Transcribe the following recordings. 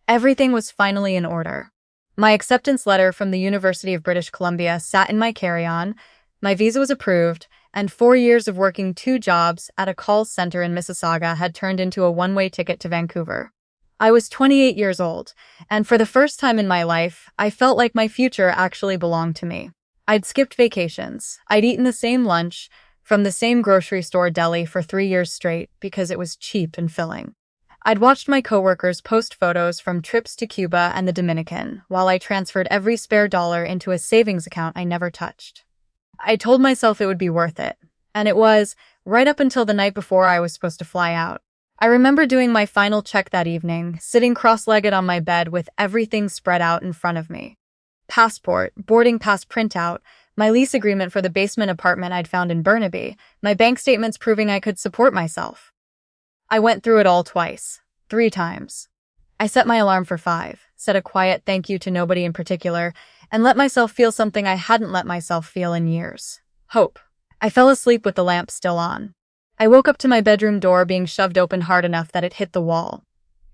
Everything was finally in order. My acceptance letter from the University of British Columbia sat in my carry-on, my visa was approved, and 4 years of working two jobs at a call center in Mississauga had turned into a one-way ticket to Vancouver. I was 28 years old, and for the first time in my life, I felt like my future actually belonged to me. I'd skipped vacations. I'd eaten the same lunch from the same grocery store deli for 3 years straight because it was cheap and filling. I'd watched my coworkers post photos from trips to Cuba and the Dominican, while I transferred every spare dollar into a savings account I never touched. I told myself it would be worth it, and it was, right up until the night before I was supposed to fly out. I remember doing my final check that evening, sitting cross-legged on my bed with everything spread out in front of me. Passport, boarding pass printout, my lease agreement for the basement apartment I'd found in Burnaby, my bank statements proving I could support myself. I went through it all twice, 3 times. I set my alarm for 5, said a quiet thank you to nobody in particular, and let myself feel something I hadn't let myself feel in years. Hope. I fell asleep with the lamp still on. I woke up to my bedroom door being shoved open hard enough that it hit the wall.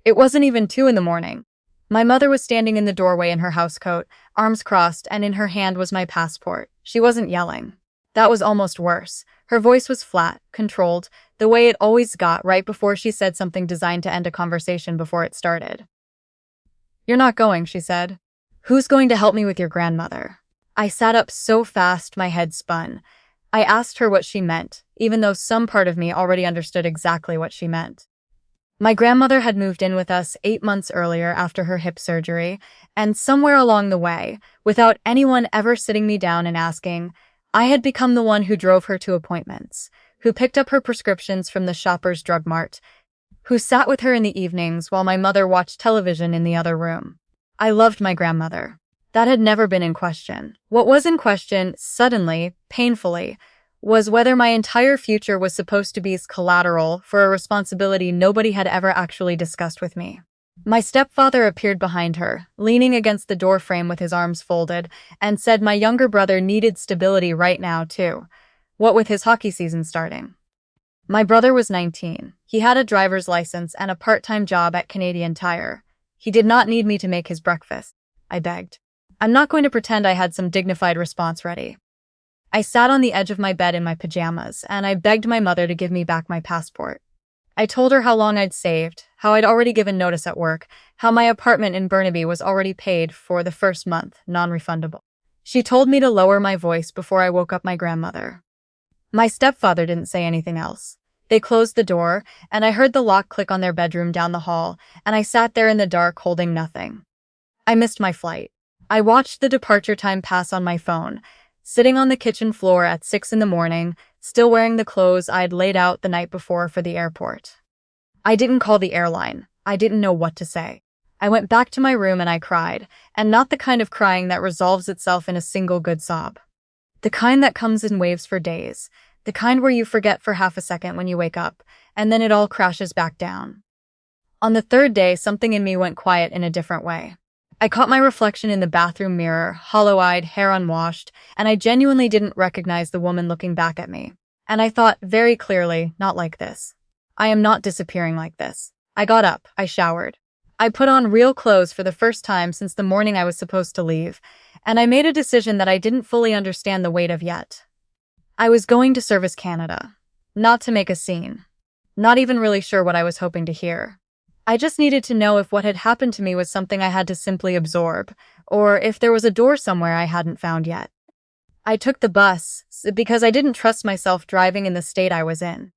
It wasn't even 2 in the morning. My mother was standing in the doorway in her housecoat, arms crossed, and in her hand was my passport. She wasn't yelling. That was almost worse. Her voice was flat, controlled, the way it always got right before she said something designed to end a conversation before it started. "You're not going," she said. "Who's going to help me with your grandmother?" I sat up so fast my head spun. I asked her what she meant, even though some part of me already understood exactly what she meant. My grandmother had moved in with us 8 months earlier after her hip surgery, and somewhere along the way, without anyone ever sitting me down and asking, I had become the one who drove her to appointments, who picked up her prescriptions from the Shoppers Drug Mart, who sat with her in the evenings while my mother watched television in the other room. I loved my grandmother. That had never been in question. What was in question, suddenly, painfully, was whether my entire future was supposed to be collateral for a responsibility nobody had ever actually discussed with me. My stepfather appeared behind her, leaning against the doorframe with his arms folded, and said my younger brother needed stability right now, too. What with his hockey season starting. My brother was 19. He had a driver's license and a part-time job at Canadian Tire. He did not need me to make his breakfast. I begged. I'm not going to pretend I had some dignified response ready. I sat on the edge of my bed in my pajamas, and I begged my mother to give me back my passport. I told her how long I'd saved, how I'd already given notice at work, how my apartment in Burnaby was already paid for the first month, non-refundable. She told me to lower my voice before I woke up my grandmother. My stepfather didn't say anything else. They closed the door, and I heard the lock click on their bedroom down the hall, and I sat there in the dark holding nothing. I missed my flight. I watched the departure time pass on my phone, sitting on the kitchen floor at 6 in the morning, still wearing the clothes I'd laid out the night before for the airport. I didn't call the airline. I didn't know what to say. I went back to my room and I cried, and not the kind of crying that resolves itself in a single good sob. The kind that comes in waves for days, the kind where you forget for half a second when you wake up, and then it all crashes back down. On the 3rd day, something in me went quiet in a different way. I caught my reflection in the bathroom mirror, hollow-eyed, hair unwashed, and I genuinely didn't recognize the woman looking back at me. And I thought, very clearly, not like this. I am not disappearing like this. I got up, I showered. I put on real clothes for the first time since the morning I was supposed to leave, and I made a decision that I didn't fully understand the weight of yet. I was going to Service Canada. Not to make a scene. Not even really sure what I was hoping to hear. I just needed to know if what had happened to me was something I had to simply absorb, or if there was a door somewhere I hadn't found yet. I took the bus, because I didn't trust myself driving in the state I was in.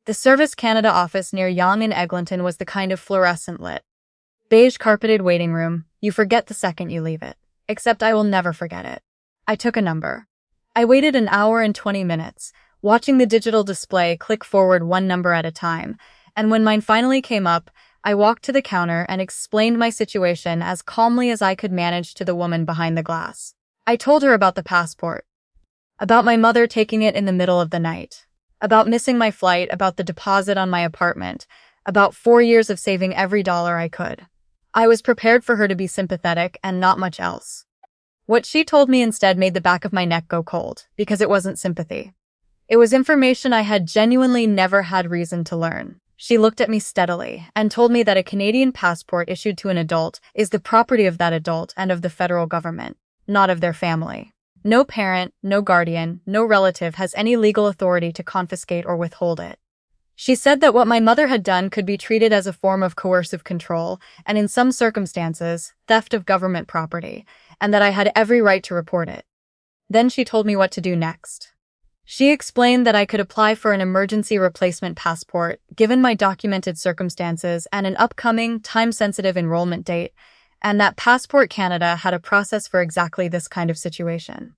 The Service Canada office near Yonge and Eglinton was the kind of fluorescent lit, beige carpeted waiting room. You forget the second you leave it. Except I will never forget it. I took a number. I waited an hour and 20 minutes, watching the digital display click forward one number at a time, and when mine finally came up, I walked to the counter and explained my situation as calmly as I could manage to the woman behind the glass. I told her about the passport, about my mother taking it in the middle of the night, about missing my flight, about the deposit on my apartment, about 4 years of saving every dollar I could. I was prepared for her to be sympathetic and not much else. What she told me instead made the back of my neck go cold, because it wasn't sympathy. It was information I had genuinely never had reason to learn. She looked at me steadily and told me that a Canadian passport issued to an adult is the property of that adult and of the federal government, not of their family. No parent, no guardian, no relative has any legal authority to confiscate or withhold it. She said that what my mother had done could be treated as a form of coercive control, and in some circumstances, theft of government property, and that I had every right to report it. Then she told me what to do next. She explained that I could apply for an emergency replacement passport, given my documented circumstances and an upcoming, time-sensitive enrollment date, and that Passport Canada had a process for exactly this kind of situation.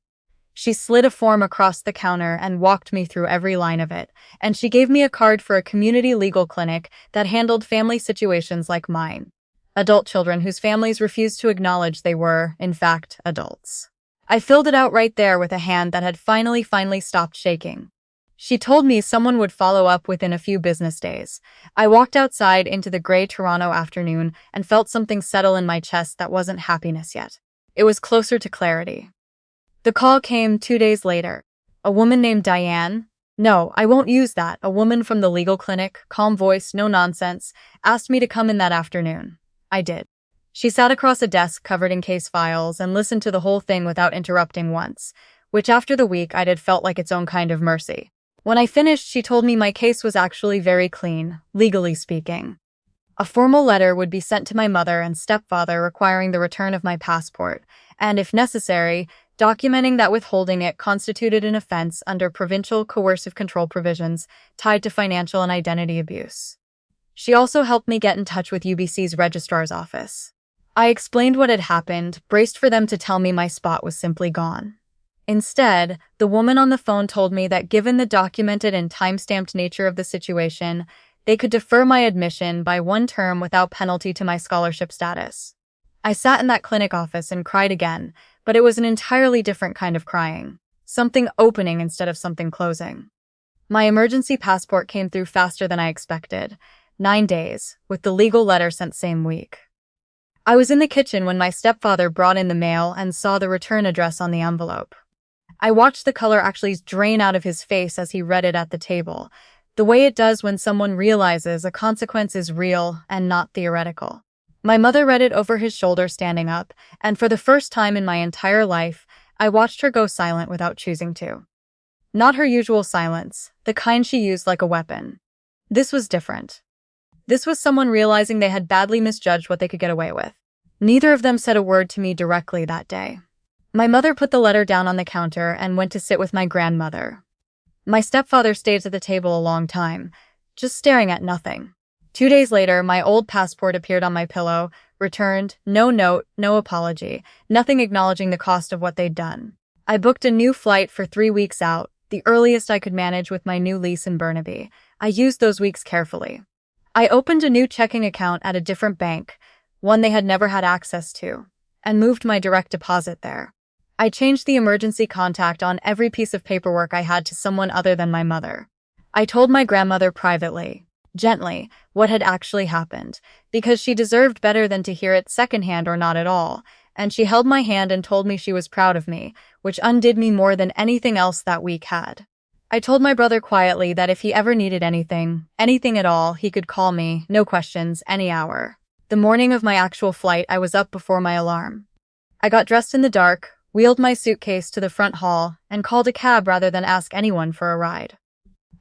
She slid a form across the counter and walked me through every line of it, and she gave me a card for a community legal clinic that handled family situations like mine. Adult children whose families refused to acknowledge they were, in fact, adults. I filled it out right there with a hand that had finally stopped shaking. She told me someone would follow up within a few business days. I walked outside into the gray Toronto afternoon and felt something settle in my chest that wasn't happiness yet. It was closer to clarity. The call came 2 days later. A woman named Diane, no, I won't use that, a woman from the legal clinic, calm voice, no nonsense, asked me to come in that afternoon. I did. She sat across a desk covered in case files and listened to the whole thing without interrupting once, which after the week I'd had felt like its own kind of mercy. When I finished, she told me my case was actually very clean, legally speaking. A formal letter would be sent to my mother and stepfather requiring the return of my passport, and if necessary, documenting that withholding it constituted an offense under provincial coercive control provisions tied to financial and identity abuse. She also helped me get in touch with UBC's registrar's office. I explained what had happened, braced for them to tell me my spot was simply gone. Instead, the woman on the phone told me that given the documented and time-stamped nature of the situation, they could defer my admission by 1 term without penalty to my scholarship status. I sat in that clinic office and cried again, but it was an entirely different kind of crying. Something opening instead of something closing. My emergency passport came through faster than I expected. 9 days, with the legal letter sent same week. I was in the kitchen when my stepfather brought in the mail and saw the return address on the envelope. I watched the color actually drain out of his face as he read it at the table, the way it does when someone realizes a consequence is real and not theoretical. My mother read it over his shoulder standing up, and for the first time in my entire life, I watched her go silent without choosing to. Not her usual silence, the kind she used like a weapon. This was different. This was someone realizing they had badly misjudged what they could get away with. Neither of them said a word to me directly that day. My mother put the letter down on the counter and went to sit with my grandmother. My stepfather stayed at the table a long time, just staring at nothing. 2 days later, my old passport appeared on my pillow, returned, no note, no apology, nothing acknowledging the cost of what they'd done. I booked a new flight for 3 weeks out, the earliest I could manage with my new lease in Burnaby. I used those weeks carefully. I opened a new checking account at a different bank, one they had never had access to, and moved my direct deposit there. I changed the emergency contact on every piece of paperwork I had to someone other than my mother. I told my grandmother privately, gently, what had actually happened, because she deserved better than to hear it secondhand or not at all, and she held my hand and told me she was proud of me, which undid me more than anything else that week had. I told my brother quietly that if he ever needed anything at all, he could call me, no questions, any hour. The morning of my actual flight, I was up before my alarm. I got dressed in the dark, wheeled my suitcase to the front hall, and called a cab rather than ask anyone for a ride.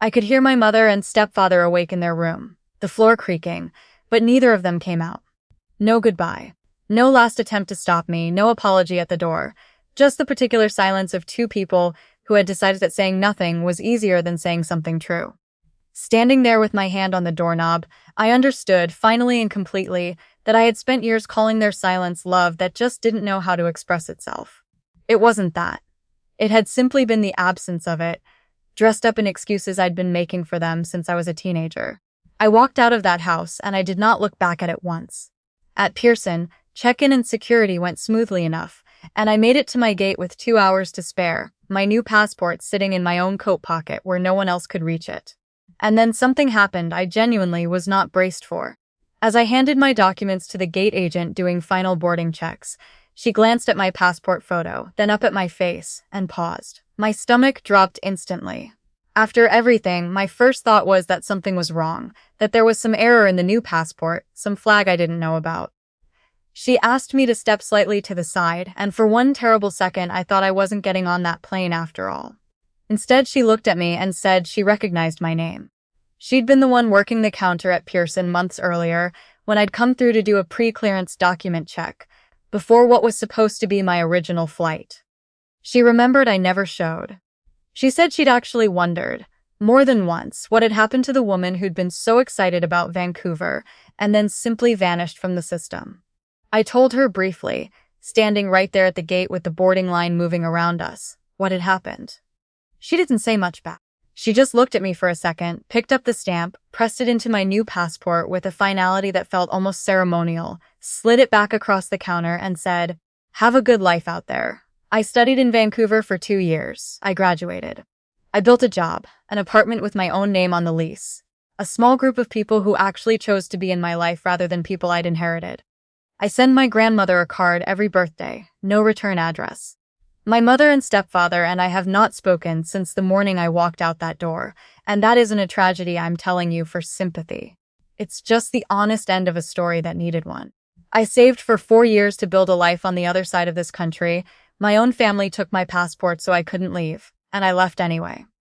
I could hear my mother and stepfather awake in their room, the floor creaking, but neither of them came out. No goodbye. No last attempt to stop me, no apology at the door. Just the particular silence of 2 people who had decided that saying nothing was easier than saying something true. Standing there with my hand on the doorknob, I understood, finally and completely, that I had spent years calling their silence love that just didn't know how to express itself. It wasn't that. It had simply been the absence of it, dressed up in excuses I'd been making for them since I was a teenager. I walked out of that house and I did not look back at it once. At Pearson, check-in and security went smoothly enough, and I made it to my gate with 2 hours to spare, my new passport sitting in my own coat pocket where no one else could reach it. And then something happened I genuinely was not braced for. As I handed my documents to the gate agent doing final boarding checks, she glanced at my passport photo, then up at my face, and paused. My stomach dropped instantly. After everything, my first thought was that something was wrong, that there was some error in the new passport, some flag I didn't know about. She asked me to step slightly to the side, and for one terrible second I thought I wasn't getting on that plane after all. Instead, she looked at me and said she recognized my name. She'd been the one working the counter at Pearson months earlier, when I'd come through to do a pre-clearance document check, before what was supposed to be my original flight. She remembered I never showed. She said she'd actually wondered, more than once, what had happened to the woman who'd been so excited about Vancouver and then simply vanished from the system. I told her briefly, standing right there at the gate with the boarding line moving around us, what had happened. She didn't say much back. She just looked at me for a second, picked up the stamp, pressed it into my new passport with a finality that felt almost ceremonial, slid it back across the counter, and said, "Have a good life out there. I studied in Vancouver for 2 years. I graduated. I built a job, an apartment with my own name on the lease. A small group of people who actually chose to be in my life rather than people I'd inherited. I send my grandmother a card every birthday, no return address. My mother and stepfather and I have not spoken since the morning I walked out that door, and that isn't a tragedy I'm telling you for sympathy. It's just the honest end of a story that needed one. I saved for 4 years to build a life on the other side of this country. My own family took my passport so I couldn't leave, and I left anyway.